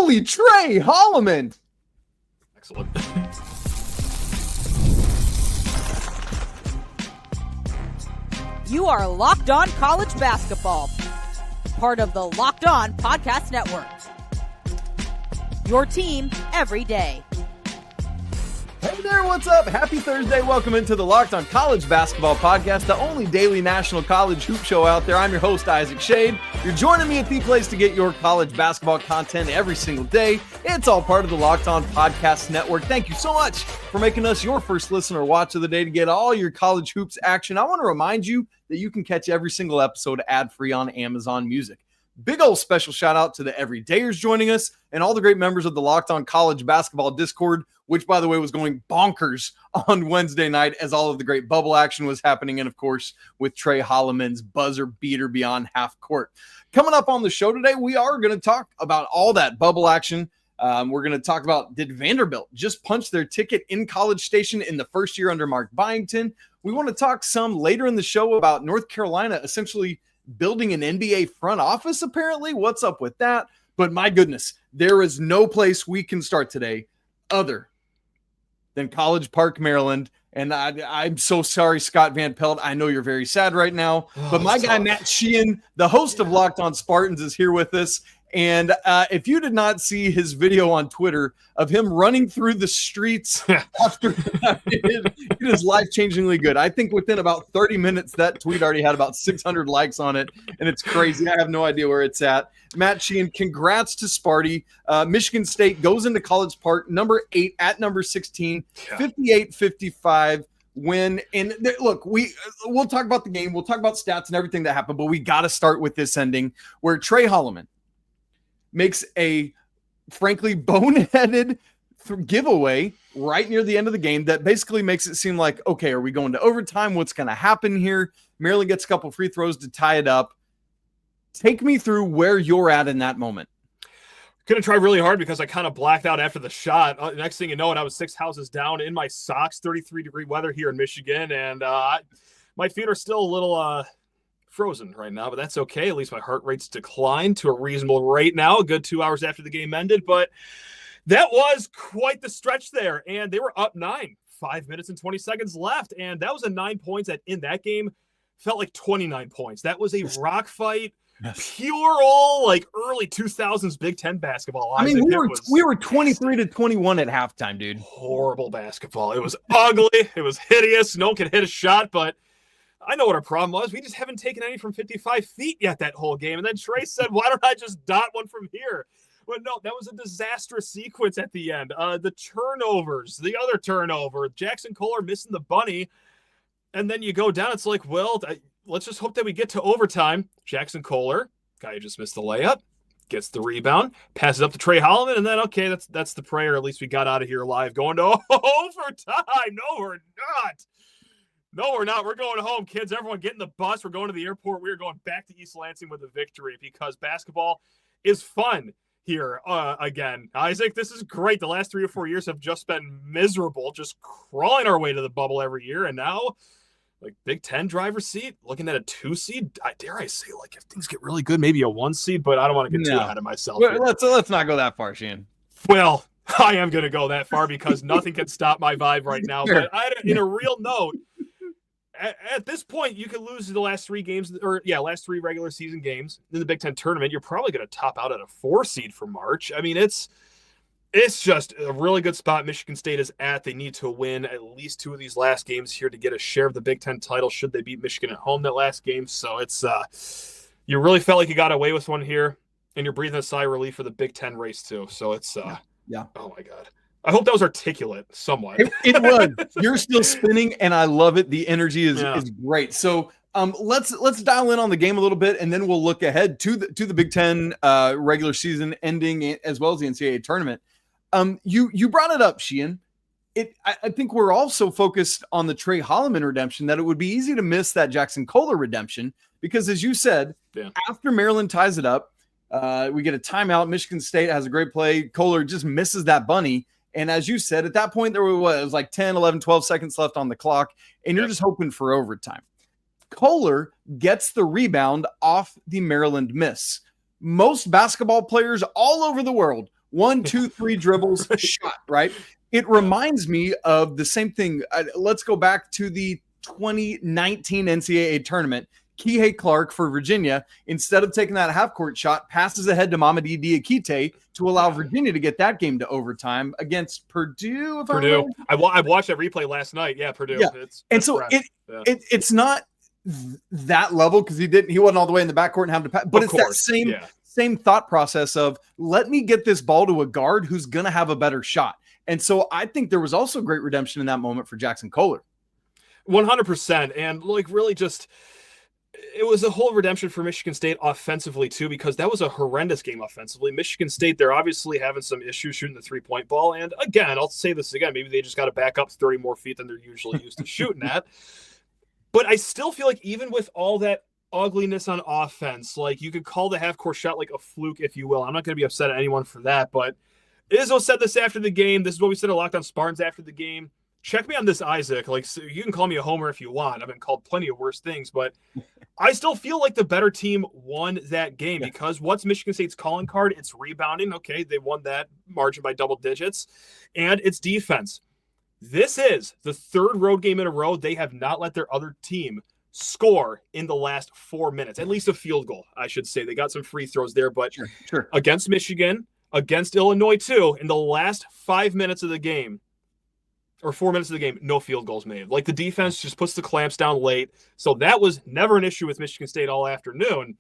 Holy Tre Holloman. Excellent. You are Locked On College Basketball, part of the Locked On Podcast Network. Your team every day. Hey there, what's up? Happy Thursday. Welcome into the Locked On College Basketball Podcast, the only daily national college hoop show out there. I'm your host, Isaac Schade. You're joining me at the place to get your college basketball content every single day. It's all part of the Locked On Podcast Network. Thank you so much for making us your first listen or watch of the day to get all your college hoops action. I want to remind you that you can catch every single episode ad-free on Amazon Music. Big old special shout out to the everydayers joining us and all the great members of the Locked On College Basketball Discord, which, by the way, was going bonkers on Wednesday night as all of the great bubble action was happening. And, of course, with Tre Holloman's buzzer beater beyond half court. Coming up on the show today, we are going to talk about all that bubble action. We're going to talk about, did Vanderbilt just punch their ticket in College Station in the first year under Mark Byington? We want to talk some later in the show about North Carolina essentially building an NBA front office, apparently. What's up with that? But my goodness, there is no place we can start today other than College Park, Maryland. And I'm so sorry, Scott Van Pelt. I know you're very sad right now. But my guy, Matt Sheehan, the host of Locked On Spartans, is here with us. And if you did not see his video on Twitter of him running through the streets after it is life-changingly good. I think within about 30 minutes, that tweet already had about 600 likes on it, and it's crazy. I have no idea where it's at. Matt Sheehan, congrats to Sparty. Michigan State goes into College Park, number 8 at number 16, 58-55. Win. And look, we'll talk about the game. We'll talk about stats and everything that happened, but we got to start with this ending where Tre Holloman makes a frankly boneheaded giveaway right near the end of the game that basically makes it seem like, okay, are we going to overtime? What's going to happen here? Maryland gets a couple free throws to tie it up. Take me through where you're at in that moment. Going to try really hard because I kind of blacked out after the shot. Next thing you know, I was 6 houses down in my socks, 33-degree weather here in Michigan, and my feet are still a little frozen right now, but that's okay. At least my heart rate's declined to a reasonable rate now, a good 2 hours after the game ended. But that was quite the stretch there, and they were up 9, 5 minutes and 20 seconds left, and that was a 9 points that in that game felt like 29 points. That was a rock fight. Yes. Pure old, like early 2000s Big Ten basketball. I mean, we were 23-21 at halftime, dude. Horrible basketball. It was ugly. It was hideous. No one could hit a shot, but I know what our problem was. We just haven't taken any from 55 feet yet that whole game. And then Tre said, why don't I just dot one from here? Well, no, that was a disastrous sequence at the end. The turnovers, the other turnover, Jackson Kohler missing the bunny. And then you go down. It's like, well, let's just hope that we get to overtime. Jackson Kohler, guy who just missed the layup, gets the rebound, passes up to Tre Holloman, and then, okay, that's the prayer. At least we got out of here alive. Going to overtime. No, we're not. No, we're not. We're going home, kids. Everyone get in the bus. We're going to the airport. We're going back to East Lansing with a victory because basketball is fun here again. Isaac, this is great. The last 3 or 4 years have just been miserable, just crawling our way to the bubble every year. And now, like, Big Ten driver's seat, looking at a 2 seed. Dare I say, like, if things get really good, maybe a 1 seed, but I don't want to get too ahead of myself. Well, let's not go that far, Sheehan. Well, I am going to go that far because nothing can stop my vibe right now. Sure. But in a real note, at this point, you could lose the last 3 games, last 3 regular season games in the Big Ten tournament. You're probably going to top out at a 4 seed for March. I mean, it's just a really good spot Michigan State is at. They need to win at least 2 of these last games here to get a share of the Big Ten title should they beat Michigan at home that last game. So it's you really felt like you got away with one here, and you're breathing a sigh of relief for the Big Ten race too. So it's yeah. Oh my God. I hope that was articulate somewhat. It was. You're still spinning, and I love it. The energy is great. So let's dial in on the game a little bit, and then we'll look ahead to the Big Ten regular season ending as well as the NCAA tournament. You brought it up, Sheehan. I think we're also focused on the Tre Holloman redemption, that it would be easy to miss that Jackson Kohler redemption because, as you said, after Maryland ties it up, we get a timeout. Michigan State has a great play. Kohler just misses that bunny. And as you said, at that point, it was like 10, 11, 12 seconds left on the clock, and you're just hoping for overtime. Kohler gets the rebound off the Maryland miss. Most basketball players all over the world 1, 2, 3 dribbles, shot, right? It reminds me of the same thing. Let's go back to the 2019 NCAA tournament. Kihei Clark for Virginia, instead of taking that half-court shot, passes ahead to Mamadi Diakite to allow Virginia to get that game to overtime against Purdue. I watched that replay last night. Yeah, Purdue. Yeah. It's not that level because he wasn't all the way in the backcourt and having to pass, but it's that same thought process of let me get this ball to a guard who's going to have a better shot. And so I think there was also great redemption in that moment for Jackson Kohler. 100%. And really just, it was a whole redemption for Michigan State offensively too, because that was a horrendous game offensively. Michigan State, they're obviously having some issues shooting the 3-point ball. And again, I'll say this again, maybe they just got to back up 30 more feet than they're usually used to shooting at. But I still feel like even with all that ugliness on offense, you could call the half-court shot like a fluke, if you will. I'm not going to be upset at anyone for that, but Izzo said this after the game. This is what we said at Locked On Spartans after the game. Check me on this, Isaac. So you can call me a homer if you want. I've been called plenty of worse things, but I still feel like the better team won that game because what's Michigan State's calling card? It's rebounding. Okay, they won that margin by double digits, and it's defense. This is the third road game in a row. They have not let their other team score in the last 4 minutes, at least a field goal, I should say. They got some free throws there, but sure. Against Michigan, against Illinois too, in the last 5 minutes of the game, or 4 minutes of the game, no field goals made. The defense just puts the clamps down late. So that was never an issue with Michigan State all afternoon.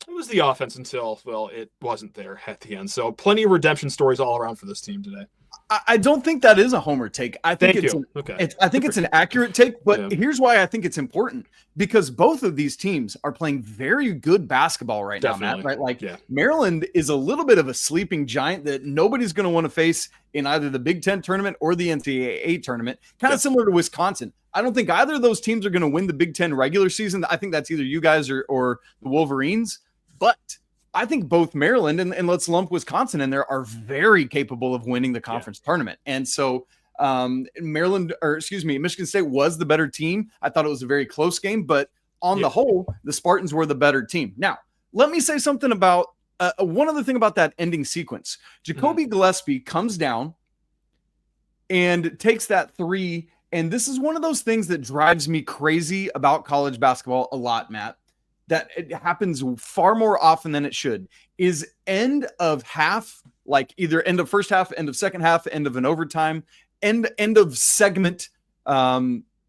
It was the offense until, it wasn't there at the end. So plenty of redemption stories all around for this team today. I don't think that is a homer take. I think it's an accurate take, but here's why I think it's important. Because both of these teams are playing very good basketball right now, Matt. Right? Maryland is a little bit of a sleeping giant that nobody's going to want to face in either the Big Ten tournament or the NCAA tournament. Kind of similar to Wisconsin. I don't think either of those teams are going to win the Big Ten regular season. I think that's either you guys or the Wolverines. But I think both Maryland and let's lump Wisconsin in there are very capable of winning the conference tournament. And so Michigan State was the better team. I thought it was a very close game, but on the whole, the Spartans were the better team. Now, let me say something about one other thing about that ending sequence. Jacoby Gillespie comes down and takes that three. And this is one of those things that drives me crazy about college basketball a lot, Matt. That it happens far more often than it should, is end of half, either end of first half, end of second half, end of an overtime, end of segment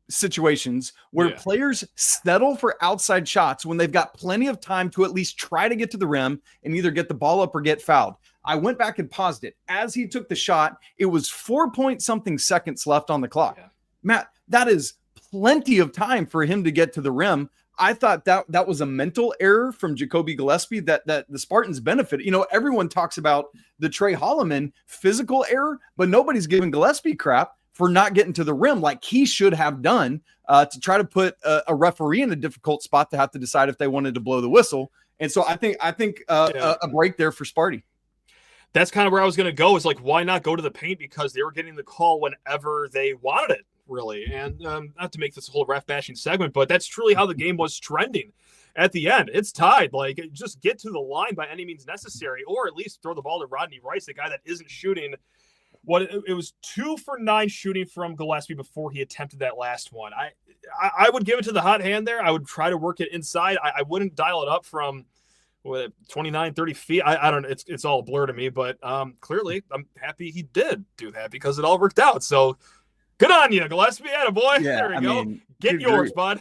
situations where players settle for outside shots when they've got plenty of time to at least try to get to the rim and either get the ball up or get fouled. I went back and paused it. As he took the shot, it was 4-point-something seconds left on the clock. Yeah. Matt, that is plenty of time for him to get to the rim. I thought that was a mental error from Jacoby Gillespie that the Spartans benefit. Everyone talks about the Tre Holloman physical error, but nobody's giving Gillespie crap for not getting to the rim like he should have done to try to put a referee in a difficult spot to have to decide if they wanted to blow the whistle. And so I think a break there for Sparty. That's kind of where I was going to go is why not go to the paint? Because they were getting the call whenever they wanted it. Really. And not to make this a whole ref bashing segment, but that's truly how the game was trending at the end. It's tied. Just get to the line by any means necessary, or at least throw the ball to Rodney Rice, the guy that isn't shooting. It was 2 for 9 shooting from Gillespie before he attempted that last one. I would give it to the hot hand there. I would try to work it inside. I wouldn't dial it up from 29, 30 feet. I don't know. It's all a blur to me, but clearly I'm happy he did do that because it all worked out. So good on you, Gillespie. Attaboy. Yeah, there we go. Get yours, bud.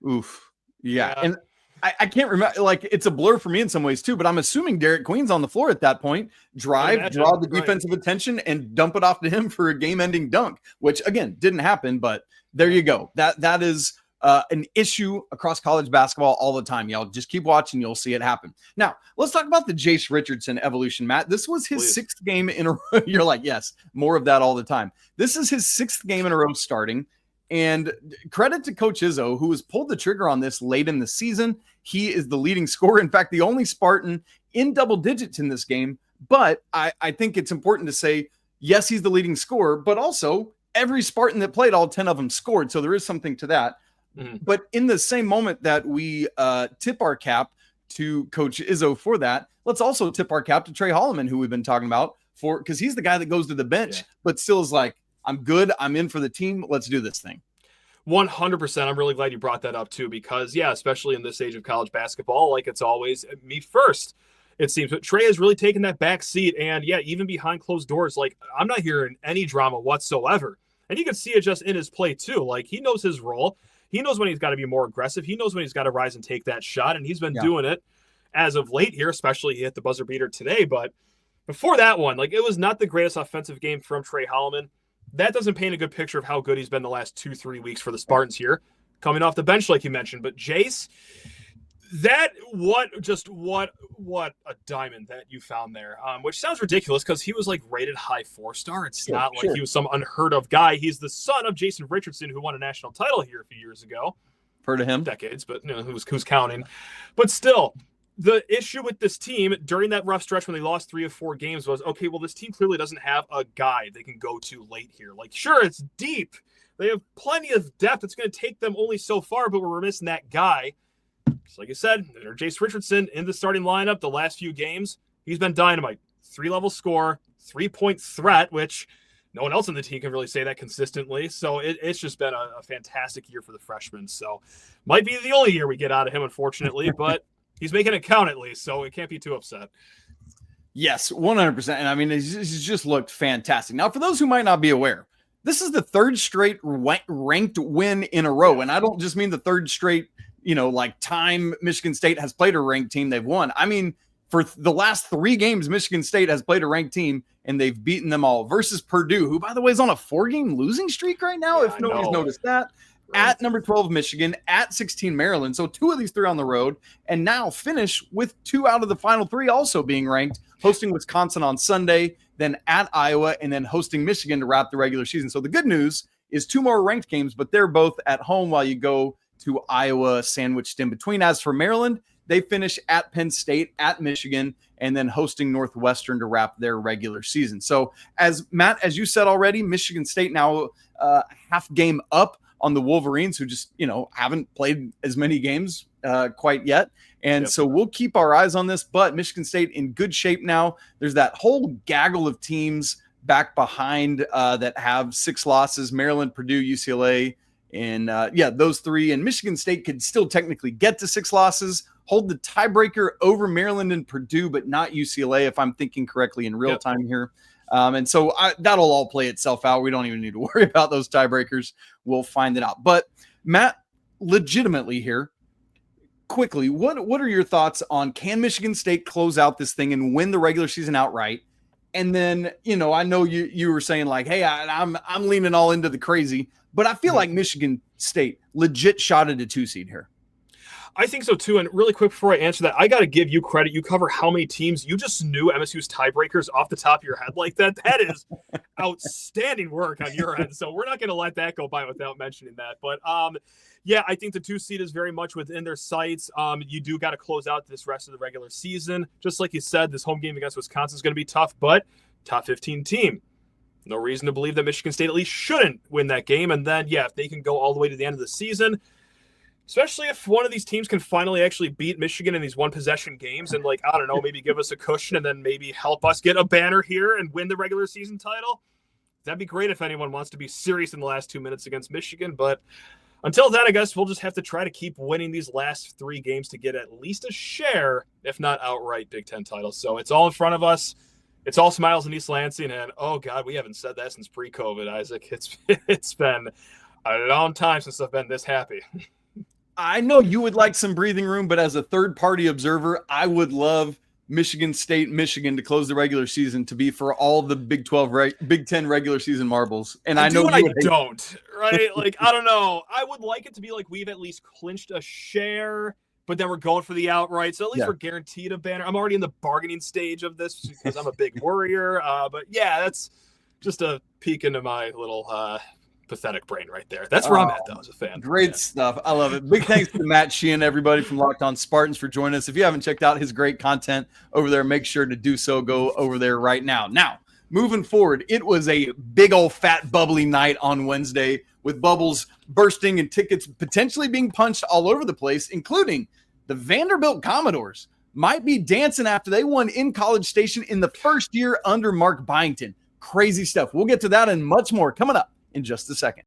Oof. Yeah. And I can't remember. It's a blur for me in some ways too, but I'm assuming Derek Queen's on the floor at that point. Draw the defensive attention and dump it off to him for a game-ending dunk, which again didn't happen, but there you go. That is an issue across college basketball all the time. Y'all just keep watching. You'll see it happen. Now, let's talk about the Jace Richardson evolution, Matt. This was his sixth game in a row. You're like, yes, more of that all the time. This is his sixth game in a row starting. And credit to Coach Izzo, who has pulled the trigger on this late in the season. He is the leading scorer. In fact, the only Spartan in double digits in this game. But I think it's important to say, yes, he's the leading scorer, but also every Spartan that played, all 10 of them scored. So there is something to that. Mm-hmm. But in the same moment that we tip our cap to Coach Izzo for that. Let's also tip our cap to Tre Holloman, who we've been talking about because he's the guy that goes to the bench, but still is like, I'm good. I'm in for the team. Let's do this thing. 100%. I'm really glad you brought that up too, because especially in this age of college basketball, like it's always me first, it seems. But Tre has really taken that back seat, and even behind closed doors, like I'm not hearing any drama whatsoever. And you can see it just in his play too. Like he knows his role. He knows when he's got to be more aggressive. He knows when he's got to rise and take that shot, and he's been doing it as of late here, especially he hit the buzzer beater today. But before that one, like it was not the greatest offensive game from Tre Holloman. That doesn't paint a good picture of how good he's been the last 2-3 weeks for the Spartans here, coming off the bench like you mentioned. But Jace, what a diamond that you found there, which sounds ridiculous because he was like rated high 4-star. It's not like he was some unheard of guy. He's the son of Jason Richardson, who won a national title here a few years ago. Heard of him? Decades, but who's counting? But still, the issue with this team during that rough stretch when they lost 3 of 4 games was, okay, well, this team clearly doesn't have a guy they can go to late here. Like, sure, it's deep. They have plenty of depth. It's going to take them only so far, but we're missing that guy. Just like you said, Jace Richardson in the starting lineup the last few games. He's been dynamite. 3-level score, 3-point threat, which no one else on the team can really say that consistently. So it's just been a fantastic year for the freshman. So might be the only year we get out of him, unfortunately, but he's making it count at least, so it can't be too upset. Yes, 100%. And I mean, he's just looked fantastic. Now, for those who might not be aware, this is the third straight ranked win in a row. And I don't just mean the third straight, time Michigan State has played a ranked team, they've won. I mean, for the last 3 games, Michigan State has played a ranked team, and they've beaten them all versus Purdue, who, by the way, is on a 4-game losing streak right now, if nobody's noticed that. At number 12, Michigan, at 16, Maryland. So 2 of these 3 on the road, and now finish with 2 out of the final 3 also being ranked, hosting Wisconsin on Sunday, then at Iowa, and then hosting Michigan to wrap the regular season. So the good news is 2 more ranked games, but they're both at home while you go to Iowa sandwiched in between. As for Maryland, they finish at Penn State, at Michigan, and then hosting Northwestern to wrap their regular season. So as Matt, as you said already, Michigan State now half game up on the Wolverines, who just, haven't played as many games quite yet. And so we'll keep our eyes on this, but Michigan State in good shape now. There's that whole gaggle of teams back behind that have 6 losses, Maryland, Purdue, UCLA, and those 3. And Michigan State could still technically get to 6 losses, hold the tiebreaker over Maryland and Purdue, but not UCLA, if I'm thinking correctly in real time here. And so that'll all play itself out. We don't even need to worry about those tiebreakers. We'll find it out. But Matt, legitimately here, quickly, what are your thoughts on, can Michigan State close out this thing and win the regular season outright? And then, I know you were saying like, hey, I'm leaning all into the crazy, but I feel like Michigan State legit shot at a 2 seed here. I think so too. And really quick before I answer that, I got to give you credit. You cover how many teams you just knew MSU's tiebreakers off the top of your head like that. That is outstanding work on your end. So we're not going to let that go by without mentioning that. But I think the 2 seed is very much within their sights. You do got to close out this rest of the regular season. Just like you said, this home game against Wisconsin is going to be tough, but top 15 team. No reason to believe that Michigan State at least shouldn't win that game. And then, if they can go all the way to the end of the season, especially if one of these teams can finally actually beat Michigan in these 1-possession games and, maybe give us a cushion and then maybe help us get a banner here and win the regular season title. That'd be great if anyone wants to be serious in the last 2 minutes against Michigan. But until then, I guess we'll just have to try to keep winning these last 3 games to get at least a share, if not outright Big Ten titles. So it's all in front of us. It's all smiles in East Lansing. And, oh, God, we haven't said that since pre-COVID, Isaac. It's been a long time since I've been this happy. I know you would like some breathing room, but as a third-party observer, I would love Michigan State, Michigan to close the regular season to be for all the Big 12, Big 10 regular season marbles. And I know I don't, right? Like, I don't know. I would like it to be like we've at least clinched a share, but then we're going for the outright. So at least we're guaranteed a banner. I'm already in the bargaining stage of this because I'm a big worrier. But that's just a peek into my little pathetic brain right there. That's where I'm at, though, as a fan. Great stuff. I love it. Big thanks to Matt Sheehan, everybody from Locked On Spartans, for joining us. If you haven't checked out his great content over there, make sure to do so. Go over there right now. Now, moving forward, it was a big old fat bubbly night on Wednesday with bubbles bursting and tickets potentially being punched all over the place, including The Vanderbilt Commodores might be dancing after they won in College Station in the first year under Mark Byington. Crazy stuff. We'll get to that and much more coming up in just a second.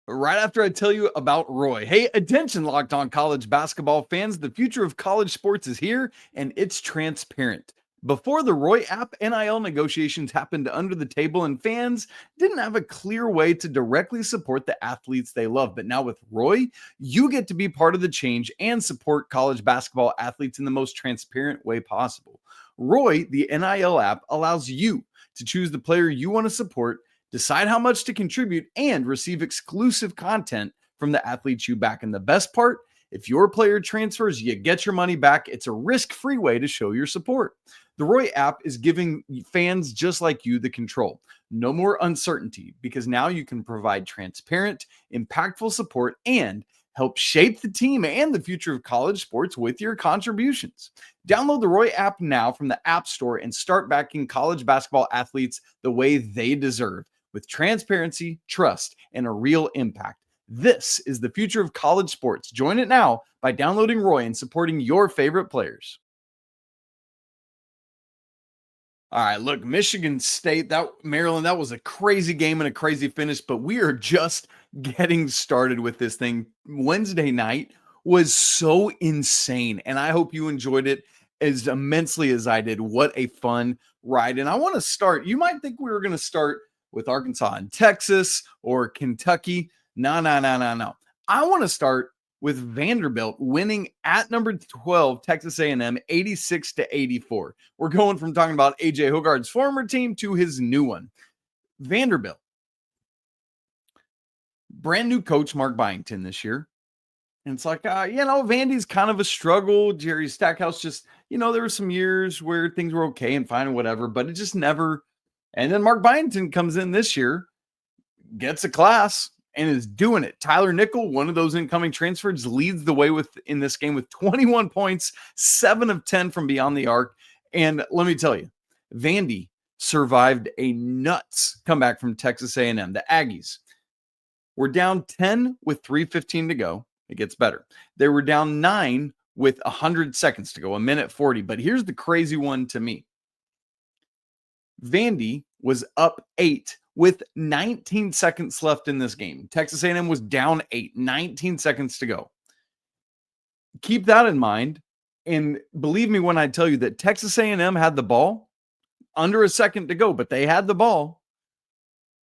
Right after I tell you about Roy. Hey, attention, Locked On College basketball fans. The future of college sports is here, and it's transparent. Before the Roy app, NIL negotiations happened under the table, and fans didn't have a clear way to directly support the athletes they love. But now with Roy, you get to be part of the change and support college basketball athletes in the most transparent way possible. Roy, the NIL app, allows you to choose the player you want to support, decide how much to contribute, and receive exclusive content from the athletes you back. And the best part, if your player transfers, you get your money back. It's a risk-free way to show your support. The Roy app is giving fans just like you the control. No more uncertainty, because now you can provide transparent, impactful support and help shape the team and the future of college sports with your contributions. Download the Roy app now from the App Store and start backing college basketball athletes the way they deserve, with transparency, trust, and a real impact. This is the future of college sports. Join it now by downloading Roy and supporting your favorite players. All right, look, Michigan State, Maryland, that was a crazy game and a crazy finish, but we are just getting started with this thing. Wednesday night was so insane, and I hope you enjoyed it as immensely as I did. What a fun ride. And I want to start, you might think we were going to start with Arkansas and Texas or Kentucky. No. I want to start with Vanderbilt winning at number 12, Texas A&M, 86-84. We're going from talking about A.J. Hoggard's former team to his new one. Vanderbilt. Brand new coach, Mark Byington, this year. And it's like, Vandy's kind of a struggle. Jerry Stackhouse just, there were some years where things were okay and fine and whatever, but it just never. And then Mark Byington comes in this year, gets a class, and is doing it. Tyler Nickel, one of those incoming transfers, leads the way in this game with 21 points, 7 of 10 from beyond the arc. And let me tell you, Vandy survived a nuts comeback from Texas A&M. The Aggies were down 10 with 3:15 to go. It gets better. They were down 9 with 100 seconds to go, a minute 40. But here's the crazy one to me. Vandy was up 8 with 19 seconds left in this game. Texas A&M was down 8, 19 seconds to go. Keep that in mind, and believe me when I tell you that Texas A&M had the ball under a second to go, but they had the ball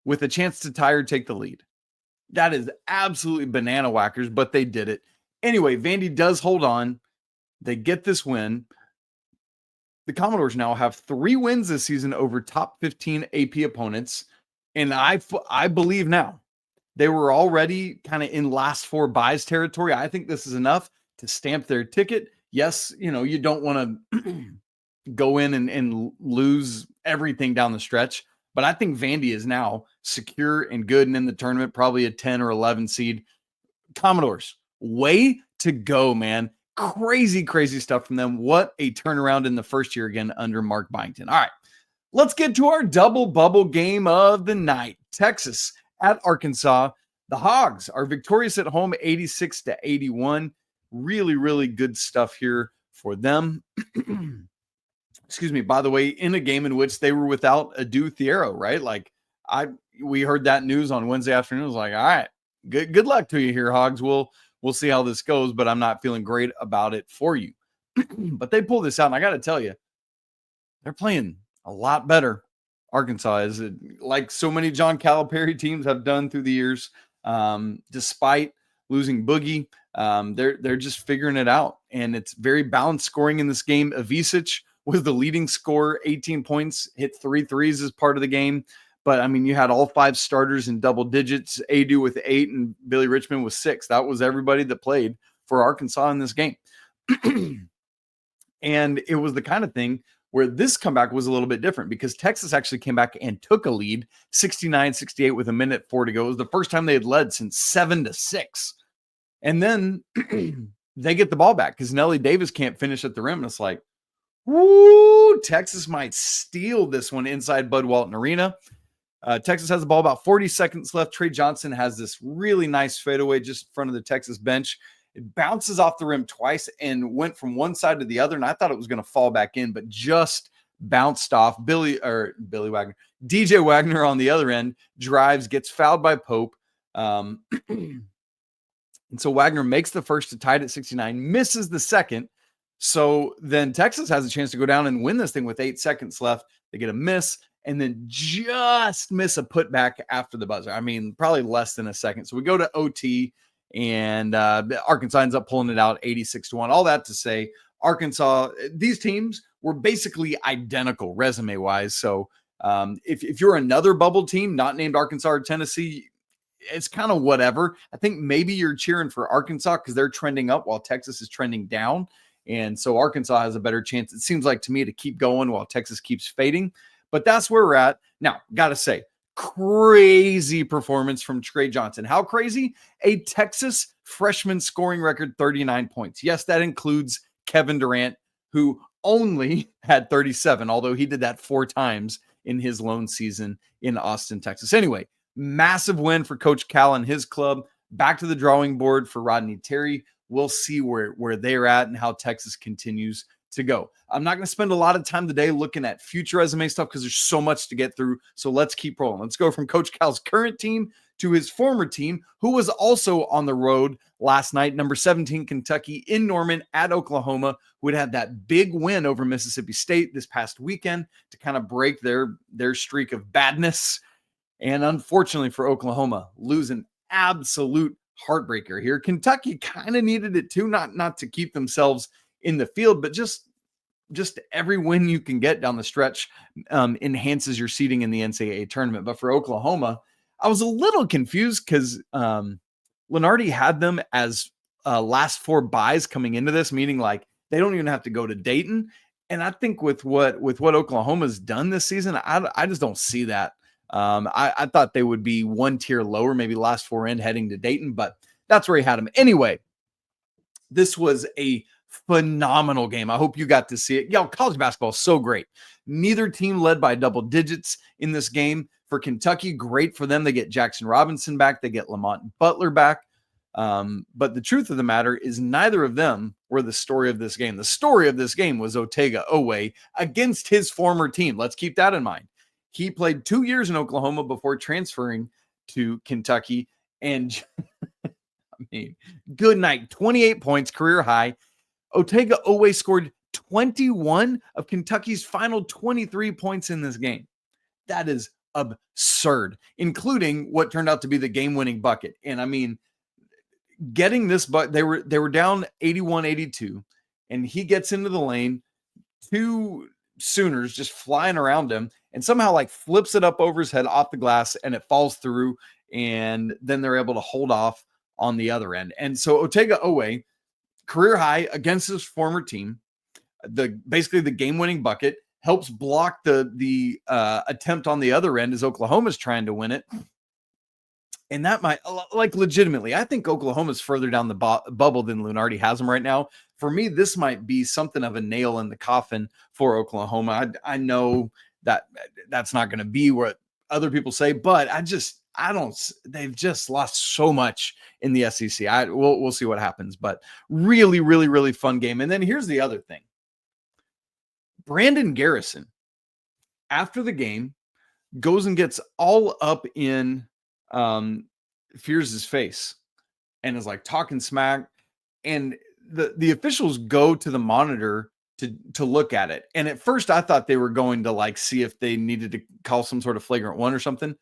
with a chance to tie or take the lead. That is absolutely banana whackers, but they did it. Anyway, Vandy does hold on. They get this win. The Commodores now have 3 wins this season over top 15 AP opponents. And I believe now they were already kind of in last 4 buys territory. I think this is enough to stamp their ticket. Yes, you don't want to go in and lose everything down the stretch. But I think Vandy is now secure and good and in the tournament, probably a 10 or 11 seed. Commodores, way to go, man. Crazy stuff from them. What a turnaround in the first year again under Mark Byington. All right, let's get to our double bubble game of the night. Texas at Arkansas. The Hogs are victorious at home, 86-81. Really good stuff here for them. Excuse me. By the way, in a game in which they were without Adu Thiero, right? We heard that news on Wednesday afternoon. I was like, all right, good luck to you here, Hogs. We'll see how this goes, but I'm not feeling great about it for you. But they pulled this out, and I got to tell you, they're playing a lot better. Arkansas is, like so many John Calipari teams have done through the years, despite losing Boogie. They're just figuring it out, and it's very balanced scoring in this game. Ivisic was the leading scorer, 18 points, hit 3 threes as part of the game. But, I mean, you had all 5 starters in double digits, Adu with 8 and Billy Richmond with 6. That was everybody that played for Arkansas in this game. And it was the kind of thing where this comeback was a little bit different because Texas actually came back and took a lead, 69-68 with a minute 4 to go. It was the first time they had led since 7-6. And then they get the ball back because Nelly Davis can't finish at the rim. And it's like, woo, Texas might steal this one inside Bud Walton Arena. Texas has the ball, about 40 seconds left. Tre Johnson has this really nice fadeaway just in front of the Texas bench. It bounces off the rim twice and went from one side to the other, and I thought it was going to fall back in, but just bounced off. DJ Wagner on the other end drives, gets fouled by Pope. And so Wagner makes the first to tie it at 69, misses the second. So then Texas has a chance to go down and win this thing with 8 seconds left. They get a miss and then just miss a putback after the buzzer. I mean, probably less than a second. So we go to OT, and Arkansas ends up pulling it out 86-1. All that to say, Arkansas, these teams were basically identical resume-wise. So if you're another bubble team not named Arkansas or Tennessee, it's kind of whatever. I think maybe you're cheering for Arkansas because they're trending up while Texas is trending down. And so Arkansas has a better chance, it seems like to me, to keep going while Texas keeps fading. But that's where we're at. Now, got to say, crazy performance from Tre Johnson. How crazy? A Texas freshman scoring record, 39 points. Yes, that includes Kevin Durant, who only had 37, although he did that 4 times in his lone season in Austin, Texas. Anyway, massive win for Coach Cal and his club. Back to the drawing board for Rodney Terry. We'll see where they're at and how Texas continues to go. I'm not going to spend a lot of time today looking at future resume stuff because there's so much to get through. So let's keep rolling. Let's go from Coach Cal's current team to his former team, who was also on the road last night. Number 17, Kentucky in Norman at Oklahoma, who had that big win over Mississippi State this past weekend to kind of break their streak of badness. And unfortunately for Oklahoma, losing absolute heartbreaker here. Kentucky kind of needed it too, not to keep themselves in the field, but just every win you can get down the stretch enhances your seeding in the NCAA tournament. But for Oklahoma, I was a little confused because Lunardi had them as last 4 buys coming into this, meaning like they don't even have to go to Dayton. And I think with what Oklahoma's done this season, I just don't see that. I thought they would be 1 tier lower, maybe last 4 in heading to Dayton, but that's where he had them. Anyway, this was a phenomenal game. I hope you got to see it. College basketball is so great. Neither team led by double digits in this game. For Kentucky, great for them. They get Jackson Robinson back. They get Lamont Butler back. But the truth of the matter is neither of them were the story of this game. The story of this game was Otega Oweh against his former team. Let's keep that in mind. He played 2 years in Oklahoma before transferring to Kentucky. And I mean, good night. 28 points, career high. Otega Oweh scored 21 of Kentucky's final 23 points in this game. That is absurd, including what turned out to be the game-winning bucket. And I mean, getting this, but they were down 81-82, and he gets into the lane, 2 Sooners just flying around him, and somehow like flips it up over his head off the glass, and it falls through, and then they're able to hold off on the other end. And so Otega Oweh, career high against his former team, basically the game-winning bucket, helps block the attempt on the other end as Oklahoma's trying to win it. And that might, like, legitimately, I think Oklahoma's further down the bubble than Lunardi has them right now. For me, this might be something of a nail in the coffin for Oklahoma. I know that that's not going to be what other people say, but they've just lost so much in the SEC. We'll see what happens, but really, really, really fun game. And then here's the other thing. Brandon Garrison, after the game, goes and gets all up in Fears' face and is like talking smack. And the officials go to the monitor to look at it. And at first I thought they were going to like see if they needed to call some sort of flagrant one or something.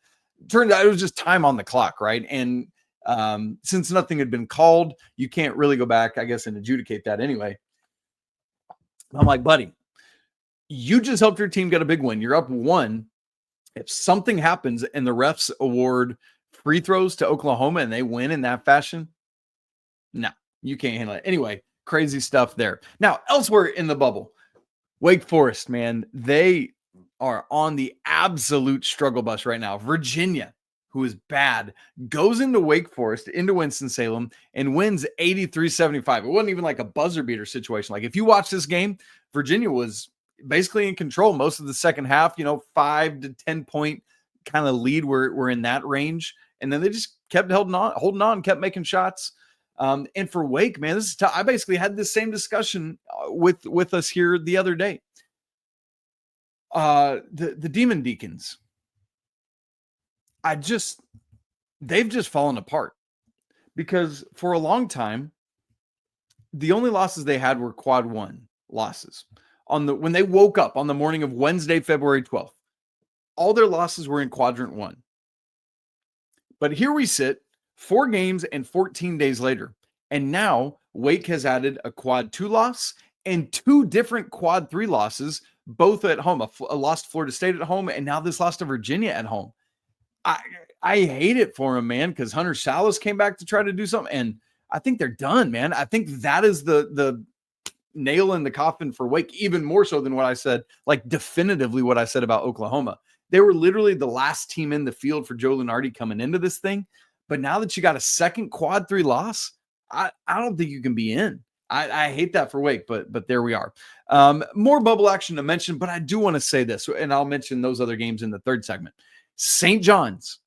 Turned out it was just time on the clock, right? And since nothing had been called, you can't really go back, I guess, and adjudicate that anyway. I'm like, buddy, you just helped your team get a big win. You're up 1. If something happens and the refs award free throws to Oklahoma and they win in that fashion, no, you can't handle it. Anyway, crazy stuff there. Now, elsewhere in the bubble, Wake Forest, man, they are on the absolute struggle bus right now. Virginia, who is bad, goes into Wake Forest, into Winston-Salem, and wins 83-75. It wasn't even like a buzzer beater situation. Like, if you watch this game, Virginia was basically in control most of the second half, 5 to 10 point kind of lead were in that range. And then they just kept holding on, kept making shots. And for Wake, man, this is tough. I basically had this same discussion with us here the other day. The Demon Deacons, they've just fallen apart, because for a long time, the only losses they had were quad 1 losses. When they woke up on the morning of Wednesday, February 12th, all their losses were in quadrant 1. But here we sit 4 games and 14 days later, and now Wake has added a quad 2 loss and 2 different quad 3 losses, both at home, a loss to Florida State at home, and now this loss to Virginia at home. I hate it for him, man, because Hunter Salas came back to try to do something, and I think they're done, man. I think that is the nail in the coffin for Wake, even more so than what I said, like definitively what I said about Oklahoma. They were literally the last team in the field for Joe Lunardi coming into this thing. But now that you got a second quad 3 loss, I don't think you can be in. I hate that for Wake, but there we are. More bubble action to mention, but I do want to say this, and I'll mention those other games in the third segment. St. John's,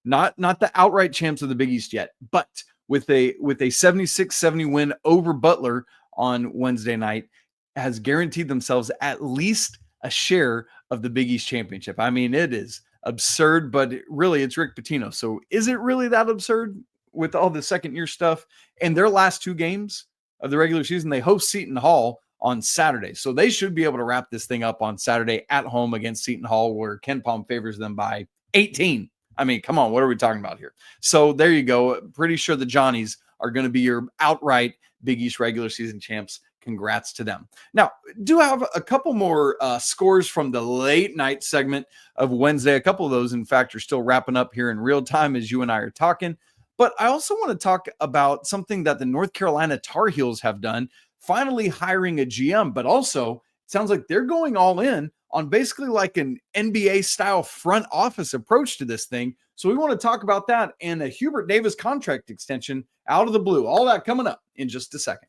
not the outright champs of the Big East yet, but with a 76-70 win over Butler on Wednesday night, has guaranteed themselves at least a share of the Big East championship. I mean, it is absurd, but really it's Rick Pitino. So is it really that absurd with all the second year stuff? And their last 2 games of the regular season, they host Seton Hall on Saturday. So they should be able to wrap this thing up on Saturday at home against Seton Hall, where Ken Palm favors them by 18. I mean, come on, what are we talking about here? So there you go. Pretty sure the Johnnies are going to be your outright Big East regular season champs. Congrats to them. Now, do have a couple more scores from the late night segment of Wednesday. A couple of those, in fact, are still wrapping up here in real time as you and I are talking. But I also want to talk about something that the North Carolina Tar Heels have done, finally hiring a GM, but also it sounds like they're going all in on basically like an NBA-style front office approach to this thing. So we want to talk about that and a Hubert Davis contract extension out of the blue. All that coming up in just a second.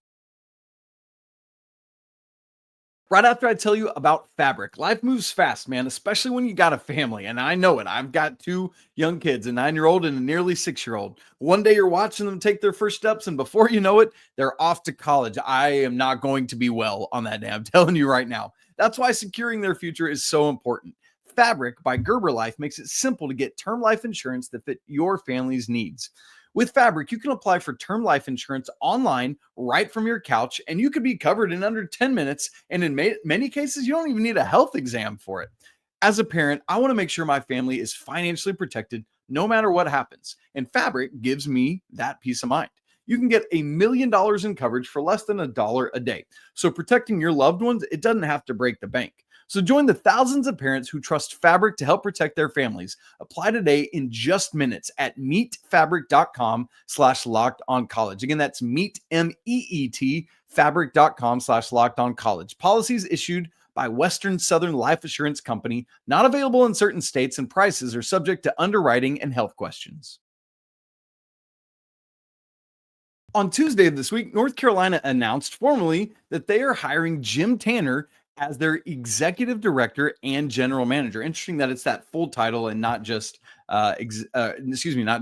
Right after I tell you about Fabric. Life moves fast, man, especially when you got a family. And I know it. I've got 2 young kids, a 9-year-old and a nearly 6-year-old. One day you're watching them take their first steps, and before you know it, they're off to college. I am not going to be well on that day. I'm telling you right now. That's why securing their future is so important. Fabric by Gerber Life makes it simple to get term life insurance that fit your family's needs. With Fabric, you can apply for term life insurance online right from your couch, and you could be covered in under 10 minutes. And in many cases, you don't even need a health exam for it. As a parent, I want to make sure my family is financially protected no matter what happens. And Fabric gives me that peace of mind. You can get $1 million in coverage for less than $1 a day. So protecting your loved ones, it doesn't have to break the bank. So join the thousands of parents who trust Fabric to help protect their families. Apply today in just minutes at meetfabric.com/lockedoncollege. Again, that's meet, fabric.com/lockedoncollege. Policies issued by Western Southern Life Assurance Company, not available in certain states, and prices are subject to underwriting and health questions. On Tuesday of this week, North Carolina announced formally that they are hiring Jim Tanner as their executive director and general manager. Interesting that it's that full title and not just, not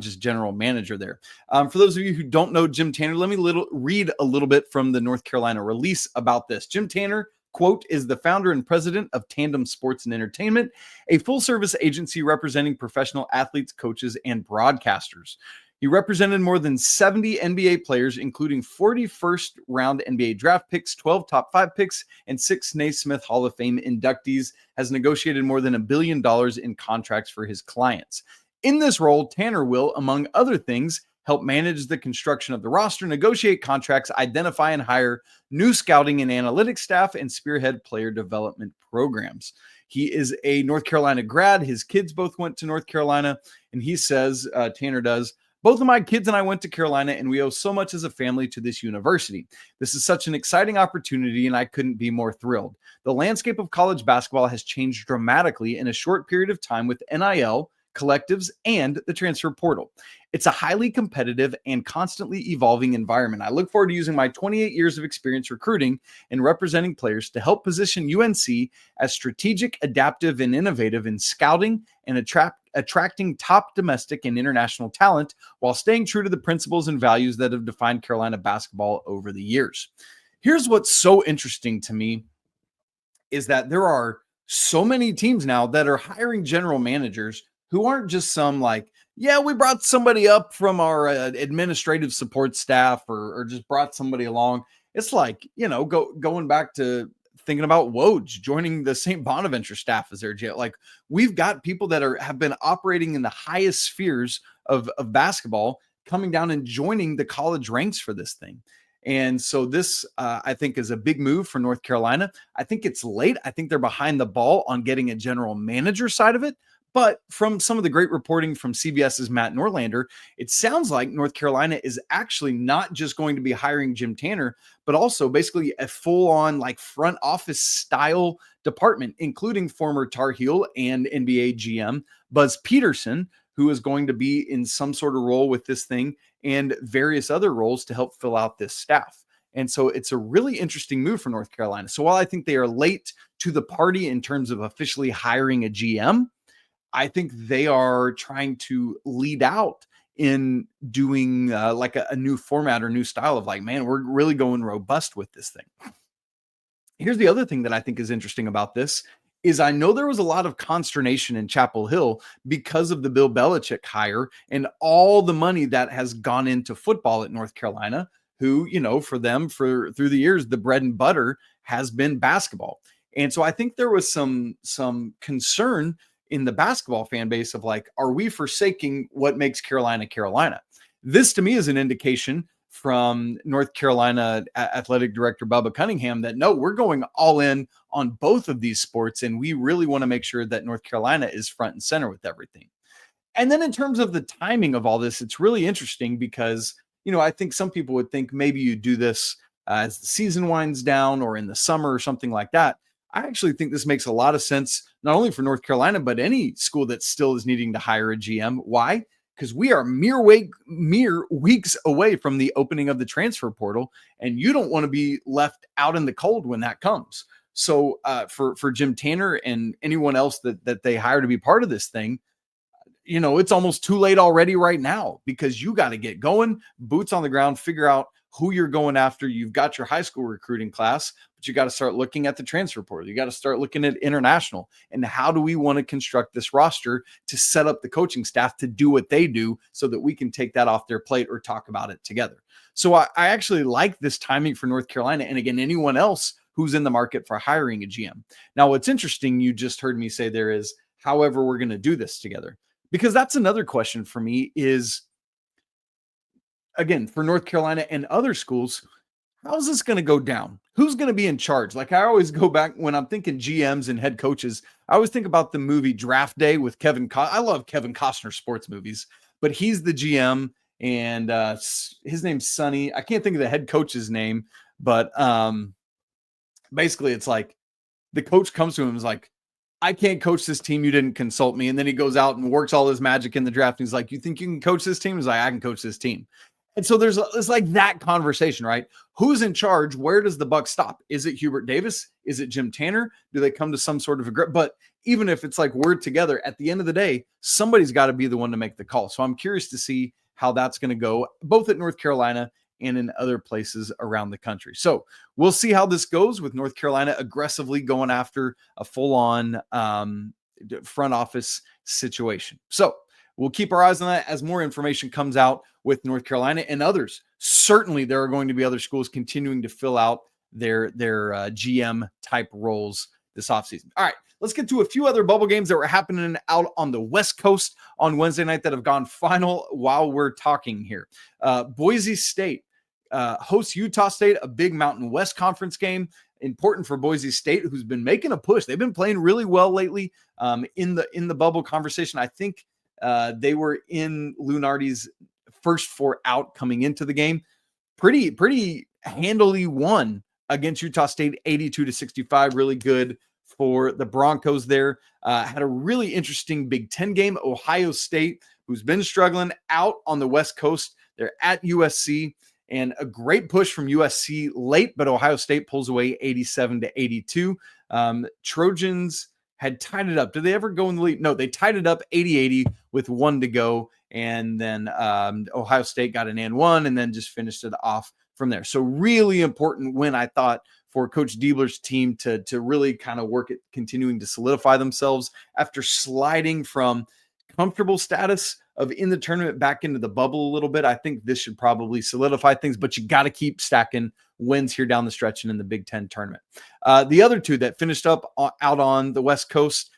just general manager there. For those of you who don't know Jim Tanner, let me read a little bit from the North Carolina release about this. Jim Tanner, quote, is the founder and president of Tandem Sports and Entertainment, a full-service agency representing professional athletes, coaches, and broadcasters. He represented more than 70 NBA players, including 40 first-round NBA draft picks, 12 top 5 picks, and 6 Naismith Hall of Fame inductees, has negotiated more than $1 billion in contracts for his clients. In this role, Tanner will, among other things, help manage the construction of the roster, negotiate contracts, identify and hire new scouting and analytics staff, and spearhead player development programs. He is a North Carolina grad. His kids both went to North Carolina, and he says, Tanner does, both of my kids and I went to Carolina, and we owe so much as a family to this university. This is such an exciting opportunity, and I couldn't be more thrilled. The landscape of college basketball has changed dramatically in a short period of time with NIL, collectives, and the transfer portal. It's a highly competitive and constantly evolving environment. I look forward to using my 28 years of experience recruiting and representing players to help position UNC as strategic, adaptive, and innovative in scouting and attracting top domestic and international talent while staying true to the principles and values that have defined Carolina basketball over the years. Here's what's so interesting to me is that there are so many teams now that are hiring general managers who aren't just some like, yeah, we brought somebody up from our administrative support staff or just brought somebody along. It's like, going back to thinking about Woj joining the St. Bonaventure staff as their GM. Like, we've got people that have been operating in the highest spheres of basketball coming down and joining the college ranks for this thing. And so this, I think, is a big move for North Carolina. I think it's late. I think they're behind the ball on getting a general manager side of it. But from some of the great reporting from CBS's Matt Norlander, it sounds like North Carolina is actually not just going to be hiring Jim Tanner, but also basically a full-on like front office style department, including former Tar Heel and NBA GM Buzz Peterson, who is going to be in some sort of role with this thing and various other roles to help fill out this staff. And so it's a really interesting move for North Carolina. So while I think they are late to the party in terms of officially hiring a GM, I think they are trying to lead out in doing like a new format or new style of like, man, we're really going robust with this thing. Here's the other thing that I think is interesting about this is I know there was a lot of consternation in Chapel Hill because of the Bill Belichick hire and all the money that has gone into football at North Carolina, who, for them, through the years, the bread and butter has been basketball. And so I think there was some concern in the basketball fan base of like, are we forsaking what makes Carolina Carolina? This to me is an indication from North Carolina athletic director Bubba Cunningham that no, we're going all in on both of these sports. And we really want to make sure that North Carolina is front and center with everything. And then in terms of the timing of all this, it's really interesting because, I think some people would think maybe you do this as the season winds down or in the summer or something like that. I actually think this makes a lot of sense, not only for North Carolina, but any school that still is needing to hire a GM. Why? Because we are mere weeks away from the opening of the transfer portal, and you don't want to be left out in the cold when that comes. So for Jim Tanner and anyone else that they hire to be part of this thing, it's almost too late already right now because you got to get going, boots on the ground, figure out who you're going after. You've got your high school recruiting class, but you got to start looking at the transfer portal. You got to start looking at international and how do we want to construct this roster to set up the coaching staff to do what they do so that we can take that off their plate or talk about it together. So I actually like this timing for North Carolina. And again, anyone else who's in the market for hiring a GM. Now, what's interesting, you just heard me say there is, however, we're going to do this together, because that's another question for me is, again, for North Carolina and other schools, how's this going to go down? Who's going to be in charge? Like I always go back when I'm thinking GMs and head coaches, I always think about the movie Draft Day with Kevin Costner. I love Kevin Costner sports movies, but he's the GM and his name's Sonny. I can't think of the head coach's name, but basically it's like the coach comes to him and is like, I can't coach this team. You didn't consult me. And then he goes out and works all his magic in the draft. And he's like, you think you can coach this team? He's like, I can coach this team. And so it's like that conversation, right? Who's in charge? Where does the buck stop? Is it Hubert Davis? Is it Jim Tanner? Do they come to some sort of agreement? But even if it's like we're together, at the end of the day, somebody's got to be the one to make the call. So I'm curious to see how that's going to go, both at North Carolina and in other places around the country. So we'll see how this goes with North Carolina aggressively going after a full-on front office situation. So we'll keep our eyes on that as more information comes out with North Carolina and others. Certainly there are going to be other schools continuing to fill out their GM type roles this offseason. All right, let's get to a few other bubble games that were happening out on the West Coast on Wednesday night that have gone final while we're talking here. Boise State hosts Utah State, a big Mountain West Conference game. Important for Boise State, who's been making a push. They've been playing really well lately in the bubble conversation. I think they were in Lunardi's first four out coming into the game. Pretty handily won against Utah State, 82-65. Really good for the Broncos there. Had a really interesting Big Ten game. Ohio State, who's been struggling out on the West Coast. They're at USC, and a great push from USC late, but Ohio State pulls away 87-82. Trojans had tied it up. Did they ever go in the lead? No, they tied it up 80-80 with 1 to go. And then Ohio State got an and 1 and then just finished it off from there. So really important win, I thought, for Coach Diebler's team to really kind of work at continuing to solidify themselves after sliding from comfortable status of in the tournament back into the bubble a little bit. I think this should probably solidify things, but you got to keep stacking wins here down the stretch and in the Big Ten tournament. The other two that finished up out on the West Coast,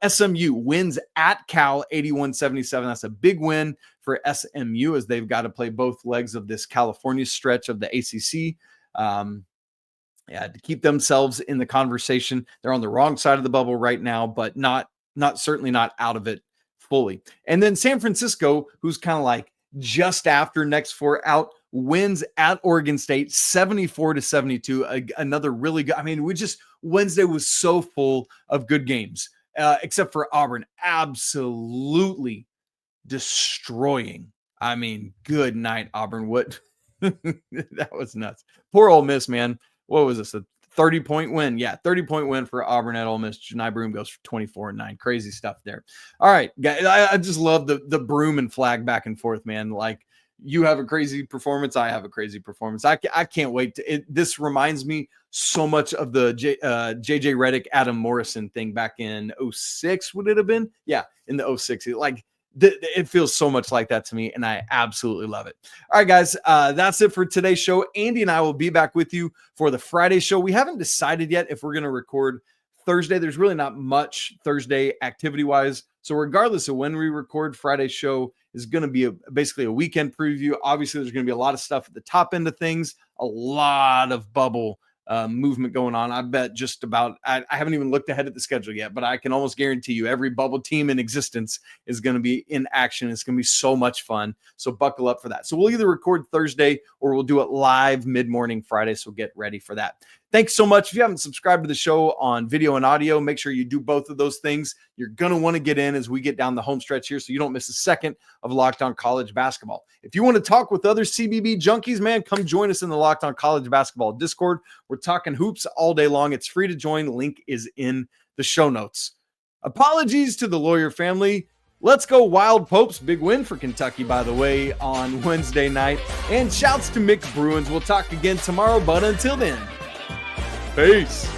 SMU wins at Cal 81-77. That's a big win for SMU as they've got to play both legs of this California stretch of the ACC. To keep themselves in the conversation. They're on the wrong side of the bubble right now, but certainly not out of it fully. And then San Francisco, who's kind of like just after next 4 out, wins at Oregon State 74-72. Another really good. I mean, Wednesday was so full of good games, except for Auburn absolutely destroying. I mean, good night, Auburn. What? That was nuts. Poor Ole Miss, man. What was this? A 30-point win? Yeah, 30-point win for Auburn at Ole Miss. Janai Broome goes for 24-9. Crazy stuff there. All right, guys. I just love the broom and flag back and forth, man. Like, you have a crazy performance. I have a crazy performance. I can't wait. This reminds me so much of the JJ Redick, Adam Morrison thing back in 06. Would it have been? Yeah, in the 06. It feels so much like that to me, and I absolutely love it. All right, guys, that's it for today's show. Andy and I will be back with you for the Friday show. We haven't decided yet if we're going to record Thursday. There's really not much Thursday activity-wise, so regardless of when we record, Friday's show is going to be basically a weekend preview. Obviously, there's going to be a lot of stuff at the top end of things, a lot of bubble movement going on. I bet just about, I haven't even looked ahead at the schedule yet, but I can almost guarantee you every bubble team in existence is going to be in action. It's going to be so much fun. So buckle up for that. So we'll either record Thursday or we'll do it live mid-morning Friday. So get ready for that. Thanks so much. If you haven't subscribed to the show on video and audio, make sure you do both of those things. You're going to want to get in as we get down the home stretch here so you don't miss a second of Locked On College Basketball. If you want to talk with other CBB junkies, man, come join us in the Locked On College Basketball Discord. We're talking hoops all day long. It's free to join. Link is in the show notes. Apologies to the Lawyer family. Let's go Wild Popes. Big win for Kentucky, by the way, on Wednesday night. And shouts to Mick Bruins. We'll talk again tomorrow, but until then, peace.